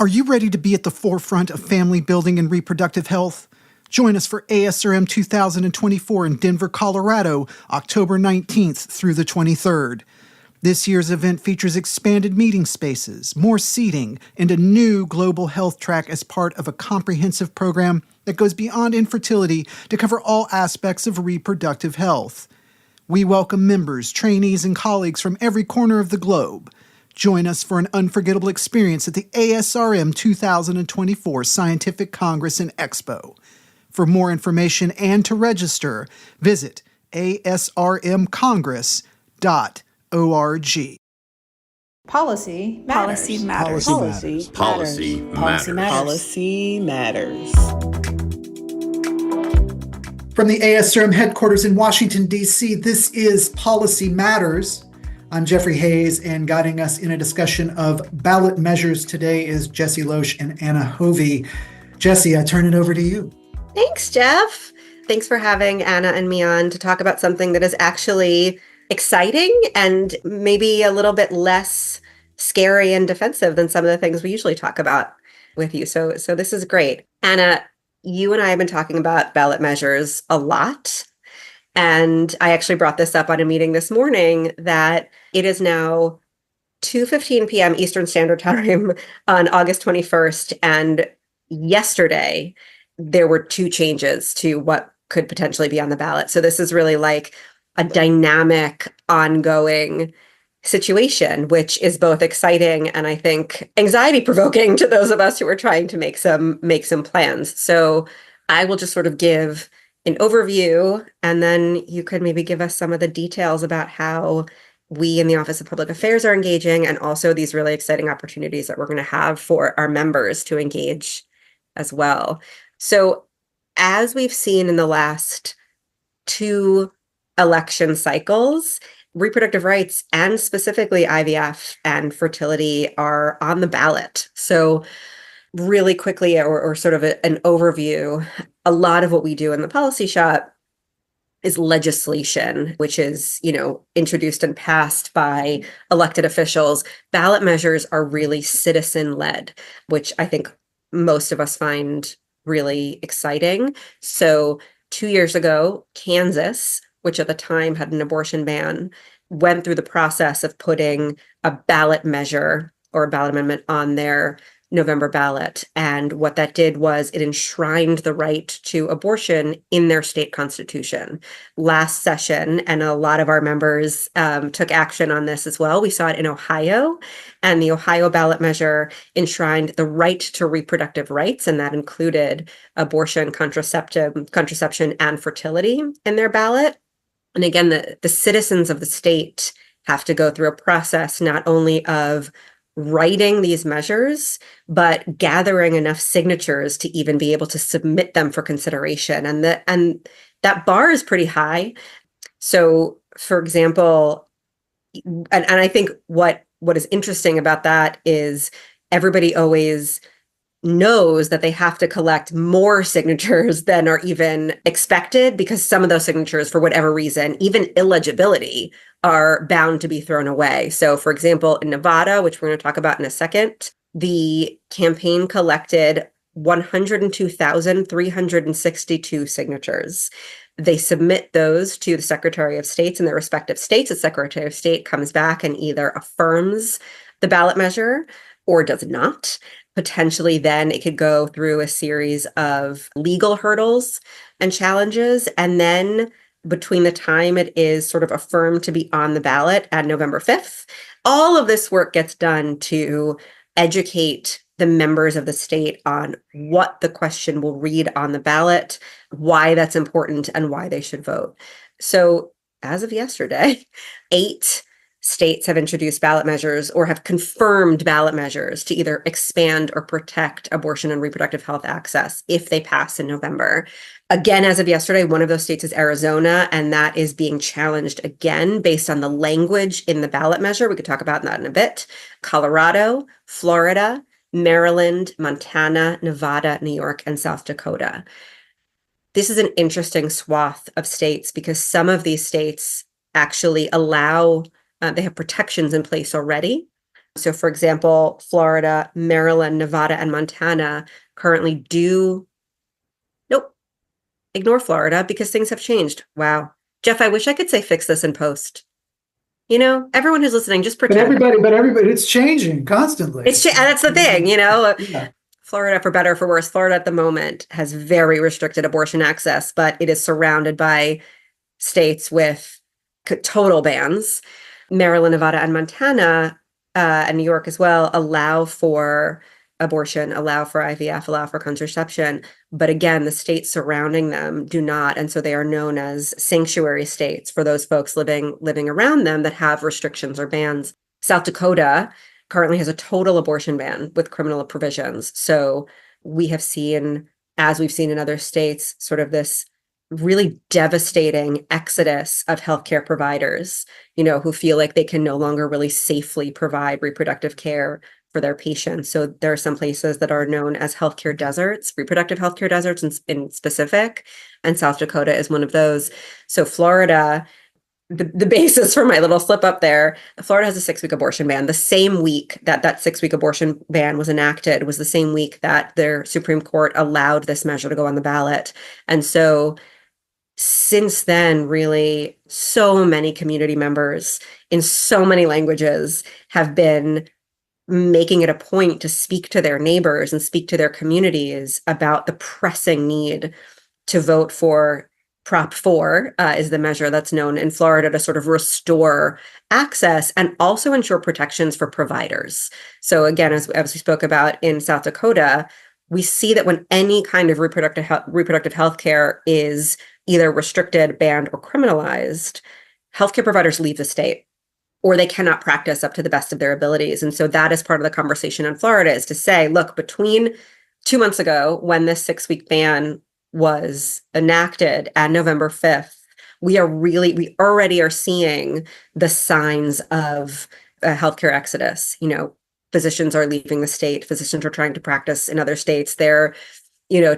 Are you ready to be at the forefront of family building and reproductive health? Join us for ASRM 2024 in Denver, Colorado, October 19th through the 23rd. This year's event features expanded meeting spaces, more seating, and a new global health track as part of a comprehensive program that goes beyond infertility to cover all aspects of reproductive health. We welcome members, trainees, and colleagues from every corner of the globe. Join us for an unforgettable experience at the ASRM 2024 Scientific Congress and Expo. For more information and to register, visit asrmcongress.org. Policy matters. Policy matters. Policy matters. Policy matters. From the ASRM headquarters in Washington, D.C., this is Policy Matters. I'm Jeffrey Hayes, and guiding us in a discussion of ballot measures today is Jessie Loesch and Anna Hovey. Jessie, I turn it over to you. Thanks, Jeff. Thanks for having Anna and me on to talk about something that is actually exciting and maybe a little bit less scary and defensive than some of the things we usually talk about with you. So this is great. Anna, you and I have been talking about ballot measures a lot. And I actually brought this up on a meeting this morning that it is now 2:15 p.m. Eastern Standard Time on August 21st. And yesterday, there were two changes to what could potentially be on the ballot. So this is really like a dynamic, ongoing situation, which is both exciting and I think anxiety provoking to those of us who are trying to make some plans. So I will just sort of give an overview, and then you could maybe give us some of the details about how we in the Office of Public Affairs are engaging, and also these really exciting opportunities that we're going to have for our members to engage as well. So as we've seen in the last two election cycles, reproductive rights and specifically IVF and fertility are on the ballot. So really quickly, or sort of an overview, a lot of what we do in the policy shop is legislation, which is, introduced and passed by elected officials. Ballot measures are really citizen-led, which I think most of us find really exciting. So 2 years ago, Kansas, which at the time had an abortion ban, went through the process of putting a ballot measure or a ballot amendment on their November ballot. And what that did was it enshrined the right to abortion in their state constitution. Last session, and a lot of our members took action on this as well. We saw it in Ohio, and the Ohio ballot measure enshrined the right to reproductive rights, and that included abortion, contraception, and fertility in their ballot. And again, the citizens of the state have to go through a process not only of writing these measures, but gathering enough signatures to even be able to submit them for consideration. And that bar is pretty high. So, for example, and I think what is interesting about that is everybody always knows that they have to collect more signatures than are even expected, because some of those signatures, for whatever reason, even illegibility, are bound to be thrown away. So, for example, in Nevada, which we're going to talk about in a second, the campaign collected 102,362 signatures. They submit those to the Secretary of States in their respective states. The Secretary of State comes back and either affirms the ballot measure or does not. Potentially, then it could go through a series of legal hurdles and challenges. And then between the time it is sort of affirmed to be on the ballot at November 5th, all of this work gets done to educate the members of the state on what the question will read on the ballot, why that's important, and why they should vote. So as of yesterday, 8 states have introduced ballot measures or have confirmed ballot measures to either expand or protect abortion and reproductive health access if they pass in November. Again, as of yesterday, one of those states is Arizona, and that is being challenged again based on the language in the ballot measure. We could talk about that in a bit. Colorado, Florida, Maryland, Montana, Nevada, New York, and South Dakota. This is an interesting swath of states because some of these states actually allow they have protections in place already So, for example, Florida, Maryland, Nevada, and Montana currently do. Nope, ignore Florida because things have changed. Wow. Jeff, I wish I could say fix this in post. Everyone who's listening, just But pretend. everybody, it's changing constantly. That's the thing, Yeah. Florida, for better or for worse, Florida at the moment has very restricted abortion access, but it is surrounded by states with total bans. Maryland, Nevada, and Montana, and New York as well, allow for abortion, allow for IVF, allow for contraception. But again, the states surrounding them do not. And so they are known as sanctuary states for those folks living around them that have restrictions or bans. South Dakota currently has a total abortion ban with criminal provisions. So we have seen, as we've seen in other states, sort of this really devastating exodus of healthcare providers, who feel like they can no longer really safely provide reproductive care for their patients. So there are some places that are known as healthcare deserts, reproductive healthcare deserts in specific, and South Dakota is one of those. So Florida, the basis for my little slip up there, Florida has a 6-week abortion ban. The same week that 6-week abortion ban was enacted was the same week that their Supreme Court allowed this measure to go on the ballot. And so since then, really, so many community members in so many languages have been making it a point to speak to their neighbors and speak to their communities about the pressing need to vote for Prop 4, is the measure that's known in Florida to sort of restore access and also ensure protections for providers. So again, as we spoke about in South Dakota, we see that when any kind of reproductive health care is either restricted, banned, or criminalized, healthcare providers leave the state, or they cannot practice up to the best of their abilities. And so that is part of the conversation in Florida, is to say, look, between 2 months ago, when this 6-week ban was enacted, and November 5th, we already are seeing the signs of a healthcare exodus. Physicians are leaving the state. Physicians are trying to practice in other states. They're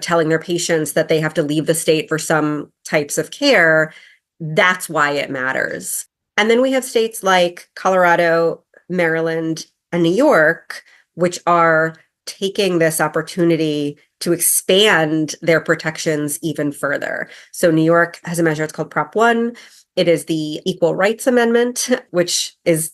telling their patients that they have to leave the state for some types of care. That's why it matters. And then we have states like Colorado, Maryland, and New York, which are taking this opportunity to expand their protections even further. So New York has a measure, it's called Prop 1. It is the Equal Rights Amendment, which is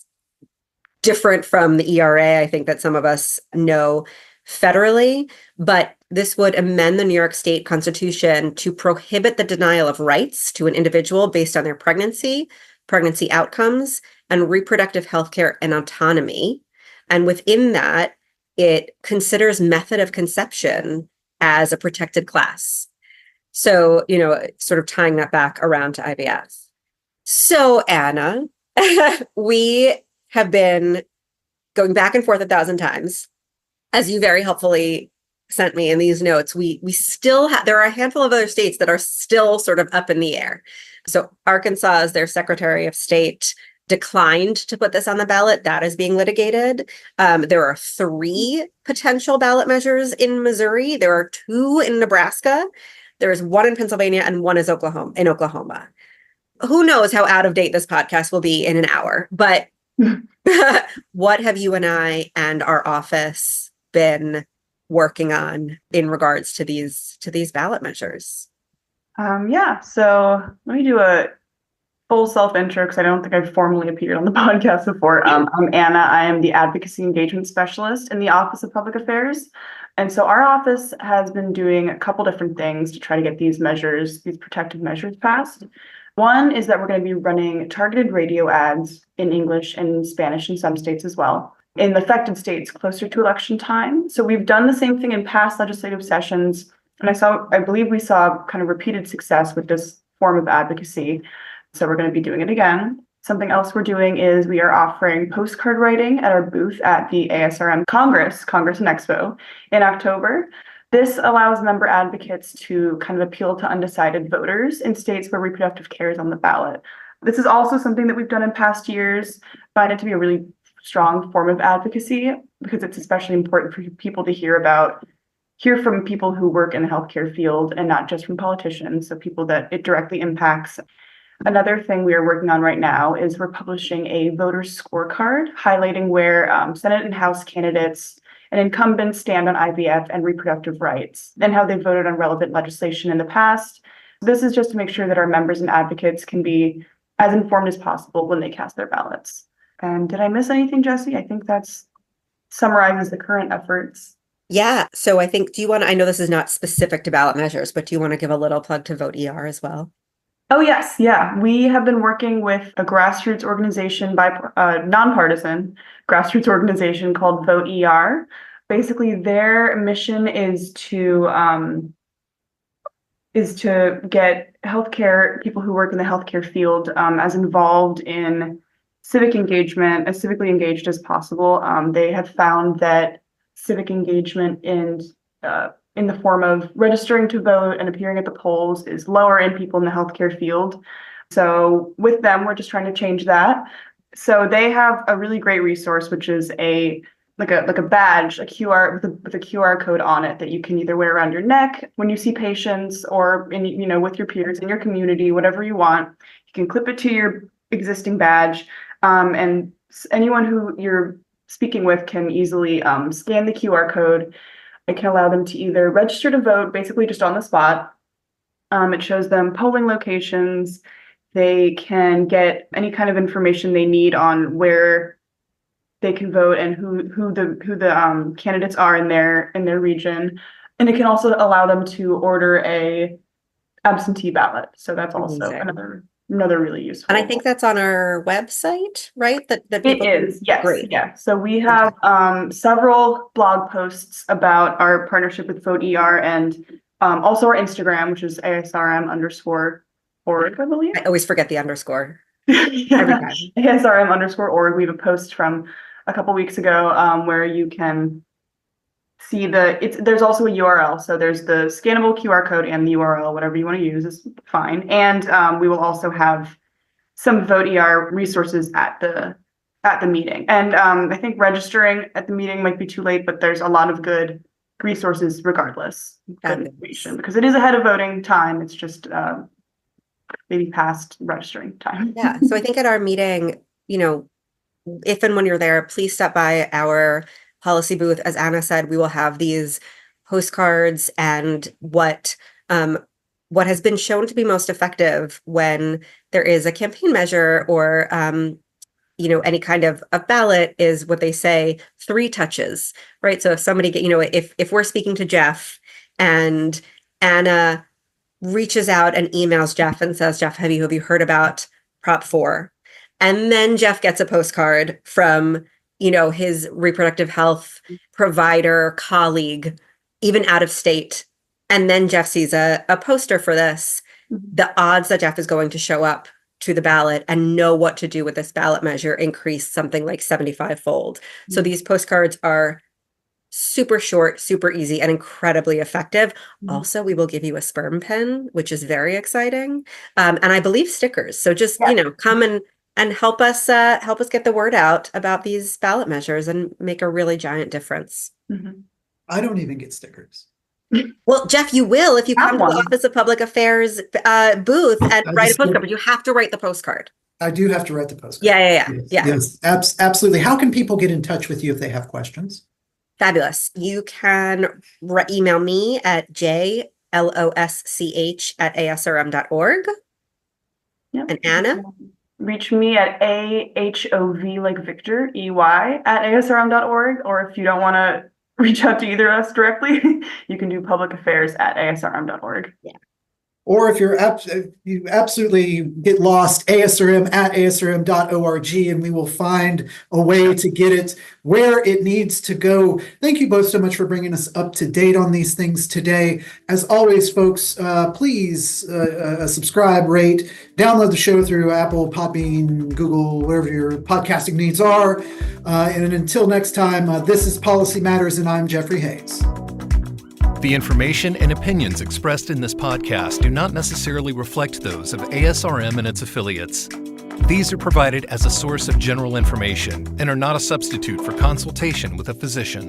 different from the ERA, I think, that some of us know federally, but this would amend the New York State Constitution to prohibit the denial of rights to an individual based on their pregnancy outcomes, and reproductive health care and autonomy. And within that, it considers method of conception as a protected class. So, sort of tying that back around to IVF. So, Anna, we have been going back and forth 1,000 times. As you very helpfully sent me in these notes, we still have, there are a handful of other states that are still sort of up in the air. So Arkansas, as their Secretary of State, declined to put this on the ballot. That is being litigated. There are 3 potential ballot measures in Missouri. There are 2 in Nebraska. There is 1 in Pennsylvania, and 1 is in Oklahoma. Who knows how out of date this podcast will be in an hour, but what have you and I and our office been working on in regards to these ballot measures? So let me do a full self-intro because I don't think I've formally appeared on the podcast before. I'm Anna. I am the Advocacy Engagement Specialist in the Office of Public Affairs. And so our office has been doing a couple different things to try to get these protective measures passed. One is that we're going to be running targeted radio ads in English and Spanish in some states as well, in affected states closer to election time. So we've done the same thing in past legislative sessions. And I believe we saw kind of repeated success with this form of advocacy. So we're going to be doing it again. Something else we're doing is we are offering postcard writing at our booth at the ASRM Congress and Expo in October. This allows member advocates to kind of appeal to undecided voters in states where reproductive care is on the ballot. This is also something that we've done in past years. Find it to be a really strong form of advocacy because it's especially important for people to hear from people who work in the healthcare field and not just from politicians, so people that it directly impacts. Another thing we are working on right now is we're publishing a voter scorecard highlighting where Senate and House candidates and incumbents stand on IVF and reproductive rights and how they voted on relevant legislation in the past. This is just to make sure that our members and advocates can be as informed as possible when they cast their ballots. And did I miss anything, Jesse? I think that's summarizes the current efforts. Yeah. So I think, I know this is not specific to ballot measures, but do you want to give a little plug to Vote ER as well? Oh, yes. Yeah. We have been working with a grassroots organization nonpartisan grassroots organization called Vote ER. Basically, their mission is to get healthcare, people who work in the healthcare field, as involved in civic engagement, as civically engaged as possible. They have found that civic engagement in the form of registering to vote and appearing at the polls is lower in people in the healthcare field. So with them, we're just trying to change that. So they have a really great resource, which is a badge, a QR with a QR code on it that you can either wear around your neck when you see patients or with your peers in your community, whatever you want. You can clip it to your existing badge, and anyone who you're speaking with can easily scan the QR code. It can allow them to either register to vote, basically just on the spot. It shows them polling locations. They can get any kind of information they need on where they can vote and who the candidates are in their region. And it can also allow them to order a absentee ballot. So that's also another really useful. And I think that's on our website, right? That it is, yes. Great. Yeah. So we have several blog posts about our partnership with Vote ER and also our Instagram, which is ASRM_org, I believe. I always forget the underscore. Yeah. ASRM_org. We have a post from a couple weeks ago where you can see there's also a URL. So there's the scannable QR code and the URL, whatever you want to use is fine. And we will also have some Vote ER resources at the meeting. And I think registering at the meeting might be too late, but there's a lot of good resources regardless. Good information, because it is ahead of voting time. It's just maybe past registering time. Yeah. So I think at our meeting, if and when you're there, please stop by our policy booth. As Anna said, we will have these postcards and what has been shown to be most effective when there is a campaign measure or any kind of a ballot is what they say 3 touches, right? So if somebody if we're speaking to Jeff and Anna reaches out and emails Jeff and says, Jeff, have you heard about Prop 4? And then Jeff gets a postcard from, his reproductive health provider, colleague, even out of state. And then Jeff sees a poster for this. The odds that Jeff is going to show up to the ballot and know what to do with this ballot measure increase something like 75-fold. So these postcards are super short, super easy, and incredibly effective. Also, we will give you a sperm pen, which is very exciting. And I believe stickers. So just, come and help us get the word out about these ballot measures and make a really giant difference. I don't even get stickers. Well, Jeff, you will if you come to the Office of Public Affairs booth and write a postcard, but you have to write the postcard. I do have to write the postcard. Yeah. Yes, absolutely. How can people get in touch with you if they have questions? Fabulous. You can email me at jlosch@asrm.org. Yep. And Anna? Reach me at AHOV like Victor, EY @asrm.org. Or if you don't want to reach out to either of us directly, you can do public affairs @asrm.org. Yeah. Or if you absolutely get lost, asrm@asrm.org, and we will find a way to get it where it needs to go. Thank you both so much for bringing us up to date on these things today. As always, folks, please subscribe, rate, download the show through Apple, Podbean, Google, wherever your podcasting needs are. And until next time, this is Policy Matters, and I'm Jeffrey Hayes. The information and opinions expressed in this podcast do not necessarily reflect those of ASRM and its affiliates. These are provided as a source of general information and are not a substitute for consultation with a physician.